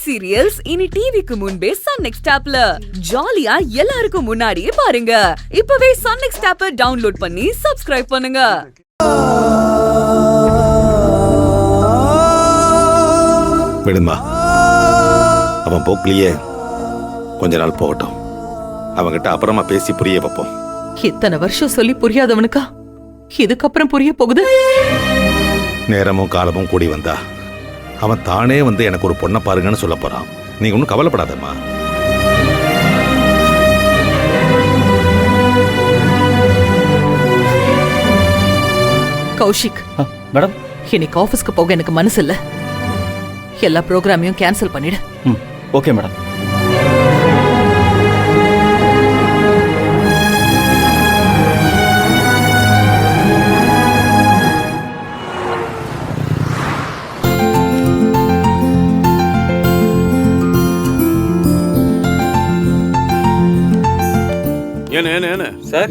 Web serials இனி டிவிக்கு முன்பே சன் நெக்ஸ்ட் ஆப்ல ஜாலியா எல்லாருக்கும் முன்னாடியே பாருங்க. இப்பவே சன் நெக்ஸ்ட் ஆப்பை டவுன்லோட் பண்ணி சப்ஸ்கிரைப் பண்ணுங்க. விடுமா, அவன் போக்கிலேயே கொஞ்ச நாள் போகட்டும். அவங்கிட்ட அப்புறமா பேசி புரிய வைப்போம். இத்தனை வருஷம் சொல்லி புரியாதவனுக்கா இதுக்கப்புறம் புரிய போகுது? நேரமும் காலமும் கூடி வந்தா அவன் தானே வந்து எனக்கு ஒரு பொண்ணை பாருங்கன்னு சொல்ல போறான். நீங்க ஒன்றும் கவலைப்படாதம்மா. கௌஷிக் மேடம், இன்னைக்கு ஆபீஸ்க்கு போக எனக்கு மனசு இல்ல. எல்லா ப்ரோக்ராமையும் கேன்சல் பண்ணிடு. Okay madam.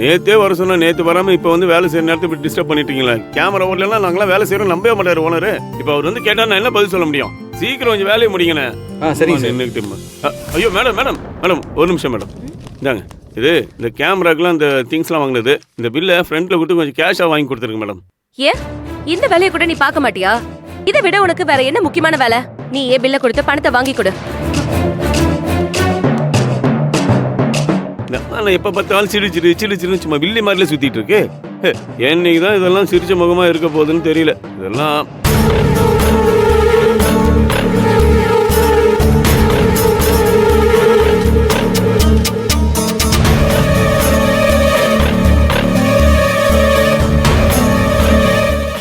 நேத்தே வர சொன்னா நேத்து வராம இப்ப வந்து வேலை செய்யற நேரத்தை டிஸ்டர்ப் பண்ணிட்டீங்களா? கேமரா ஓடலாம், நாங்களாம் வேலை செய்யறோம், நம்பவே மாட்டாரு ஓனரு. இப்ப அவர் வந்து கேட்டா நான் என்ன பதில் சொல்ல முடியும்? சீக்கிரம் கொஞ்சம் வேலையை முடிங்கண்ணே. ஐயோ மேடம் மேடம் மேடம் ஒரு நிமிஷம் மேடம். இந்தாங்க, இது இந்த கேமராக்கெல்லாம் இந்த திங்ஸ்லாம் வாங்கினது. இந்த பில்லை ஃப்ரண்ட்ல கொடுத்து கொஞ்சம் கேஷா வாங்கி கொடுத்துருங்க மேடம். ஏன் இந்த வேலையை கூட நீ பார்க்க மாட்டியா? இதை விட உனக்கு வேற என்ன முக்கியமான வேலை? நீ ஏன் பில்லை கொடுத்து பணத்தை வாங்கி கொடு. நான் எப்ப பார்த்தாலும் சிரிச்சிரு சும்மா வில்லி மாதிரில சுத்திட்டு இருக்கு. என்னைக்கு தான் இதெல்லாம் சிரிச்ச முகமா இருக்க போகுதுன்னு தெரியல. இதெல்லாம்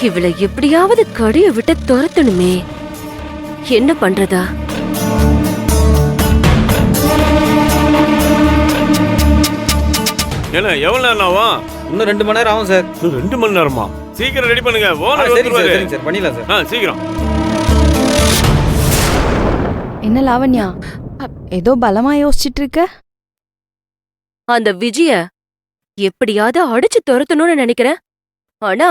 இவளை எப்படியாவது கடிய விட்டு துரத்தணுமே. என்ன பண்றதா? ஏன்னா எவ்வளவு நேரம் ஆகும்? இன்னும் 2 மணி நேரம் ஆகும் சார். இன்னும் 2 மணி நேரமா? சீக்கிரம் ரெடி பண்ணுங்க. சரிங்க சார், பண்ணிடலாம் சார். சீக்கிரம். என்ன லாவண்யா, ஏதோ பலமா யோசிச்சுட்டு இருக்க? அந்த விஜய எப்படியாவது அடிச்சு துரத்தணும்னு நினைக்கிறேன். ஆனா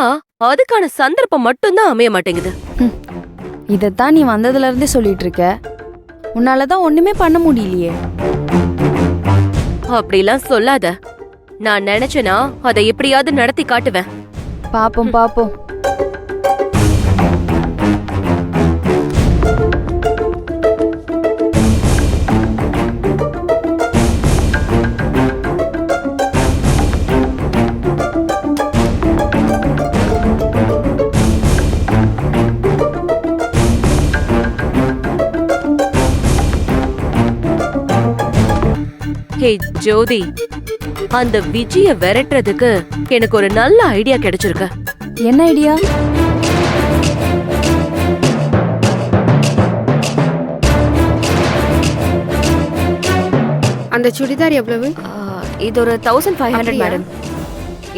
அதுக்கான சந்தர்ப்பம் மட்டும்தான் அமைய மாட்டேங்குது. இதத்தான் நீ வந்ததுல இருந்தே சொல்லிட்டு இருக்க. உன்னாலதான் ஒண்ணுமே பண்ண முடியலையே. அப்படிலாம் சொல்லாத. நான் நினைச்சேனா அதை எப்படியாவது நடத்தி காட்டுவேன். பாப்போம் பாப்போம். ஹே ஜோதி, அந்த விஜய விரட்டுறதுக்கு எனக்கு ஒரு நல்ல ஐடியா கிடைச்சிருக்கு. என்ன ஐடியா? அந்த சுடிதார் எவ்வளவு? இது ஒரு 1500 மேடம்.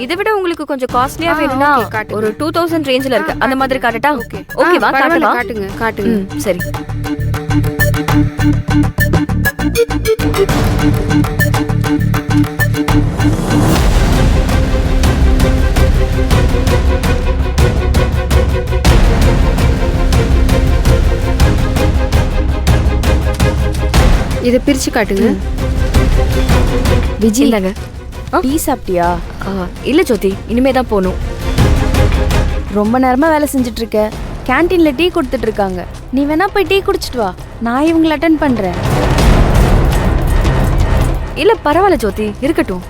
இதை விட உங்களுக்கு கொஞ்சம் காஸ்ட்லியா வேணும்னா ஒரு 2000 ரேஞ்சில இருக்கு. அந்த மாதிரி காட்டட்டா? ஓகேவா? காட்டவா? காட்டுங்க காட்டுங்க. சரி. இதை பிரிச்சு காட்டுங்க. விஜி, இல்லங்க. டீ சாப்பிட்டியா? இல்ல ஜோதி, இனிமே தான் போகணும். ரொம்ப நேரமா வேலை செஞ்சுட்டு இருக்க. கேன்டீன்ல டீ கொடுத்துட்டு இருக்காங்க. நீ வேணா போய் டீ குடிச்சிட்டு வா. நான் இவங்களை அட்டென்ட் பண்றேன். இல்ல பரவாயில்ல ஜோதி, இருக்கட்டும்.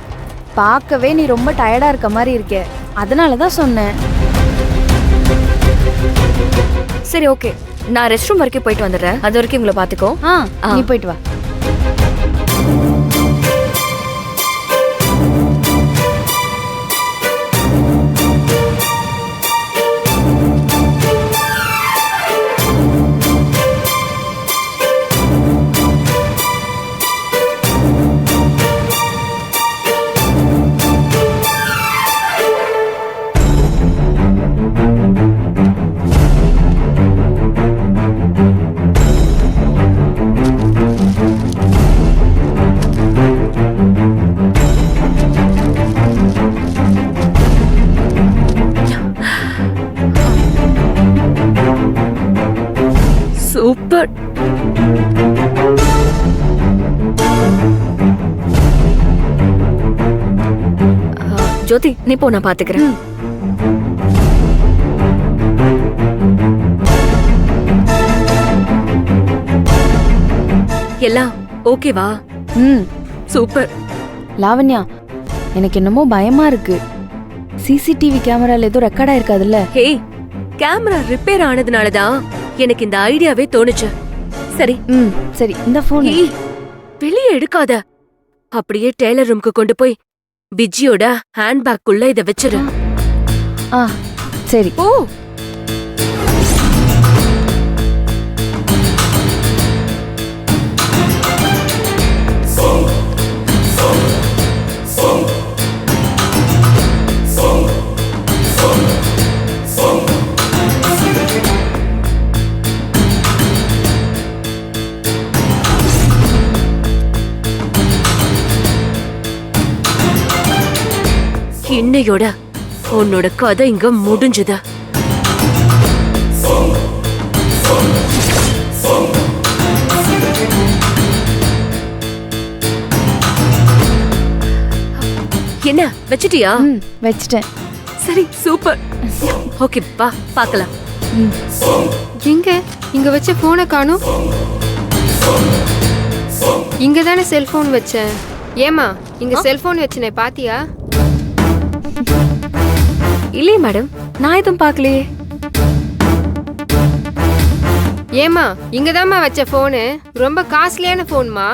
பார்க்கவே நீ ரொம்ப டயர்டா இருக்க மாதிரி இருக்க. அதனாலதான் சொன்னேன். சரி ஓகே, நான் ரெஸ்ட் ரூம் வரைக்கும் போயிட்டு வந்துடுறேன். அது வரைக்கும் உங்களை பாத்துக்கோ. நீ போயிட்டு வா. ஜோதி நீ போ, நான் பாத்துக்கிறேன். எல்லாம் ஓகேவா? ம் சூப்பர். லாவண்யா, எனக்கு என்னமோ பயமா இருக்கு. சிசிடிவி கேமரால ஏதோ ரெக்கார்ட் ஆயிருக்காதுல்ல? ஹே, கேமரா ரிப்பேர் ஆனதுனாலதான் எனக்கு இந்த ஐடியாவே தோணுச்சு. சரி. ம் சரி, இந்த போன். ஏய், வெளியே எடுக்காத. அப்படியே டெய்லர் ரூமுக்கு கொண்டு போய் விஜியோட ஹேண்ட்பேக்குள்ள இத வச்சிரு. ஆ சரி. ஓ, இன்னையோட உன்னோட கதை இங்க முடிஞ்சுதா? என்ன வச்சிட்டியா? ம் வச்சிட்டேன். சரி, சூப்பர். ஓகே, வா பார்க்கலாம். எங்க இங்க வச்ச போனை காணோம். இங்க தானே செல்போன் வச்சேன். ஏமா இங்க செல்போன் வச்சனே, பாத்தியா? இல்லையே மேடம், நான் எதுவும் பார்க்கலையே. ஏமா இங்கதாம்மா வச்ச போனு. ரொம்ப காஸ்ட்லியான போன்மா.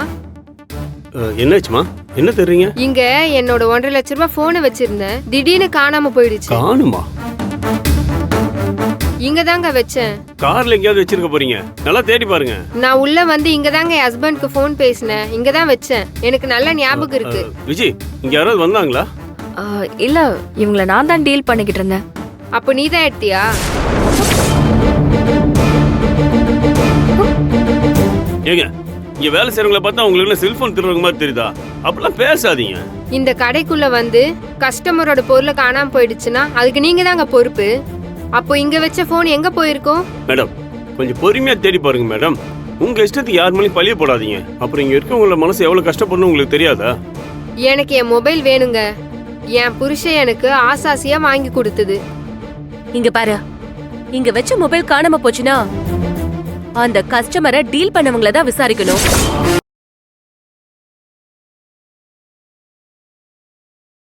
என்னாச்சுமா? என்ன தெரியுங்க? இங்க என்னோட 1.5 லட்ச ரூபாய் போனை வச்சிருந்தேன். திடீர்னு காணாம போயிடுச்சு. காணுமா? இங்க தாங்க வச்சேன். கார்ல எங்கேயாவது வச்சிருக்க போறீங்க? நல்லா தேடி பாருங்க. நான் உள்ள வந்து இங்க தாங்க என் ஹஸ்பண்ட்க்கு போன் பேசினேன். இங்க தான் வச்சேன். எனக்கு நல்ல ஞாபகம் இருக்கு. விஜி, இங்க யாராவது வந்தாங்களா? இல்ல, இவங்கள நான் தான் டீல் பண்ணிக்கிட்டு இருந்தேன். அப்ப நீ தான் எடுத்தியா? ஏங்க, இங்க வேலை செய்யறவங்கள பார்த்தா உங்களுக்கு செல்போன் திருடுற மாதிரி தெரியுதா? அப்படிலாம் பேசாதீங்க. இந்த கடைக்குள்ள வந்து கஸ்டமரோட பொருளை காணாம போயிடுச்சுன்னா அதுக்கு நீங்க தாங்க பொறுப்பு. அப்போ இங்க வச்ச போன் எங்க போயிருக்கோம்? மேடம், கொஞ்சம் பொறுமையா தேடி பாருங்க மேடம். உங்க இஷ்டத்துக்கு யார் மேலேயும் பழிய போடாதீங்க. அப்புறம் இங்க இருக்கவங்களோட மனசு எவ்வளவு கஷ்டப்படணும் உங்களுக்கு தெரியாதா? எனக்கு என் மொபைல் வேணுங்க. என் புருஷன் எனக்கு ஆசாசியா வாங்கி கொடுத்தது. இங்க பாரு, இங்க வச்ச மொபைல் காணாம போச்சுன்னா அந்த கஸ்டமரை டீல் பண்ணவங்கள தான் விசாரிக்கணும்.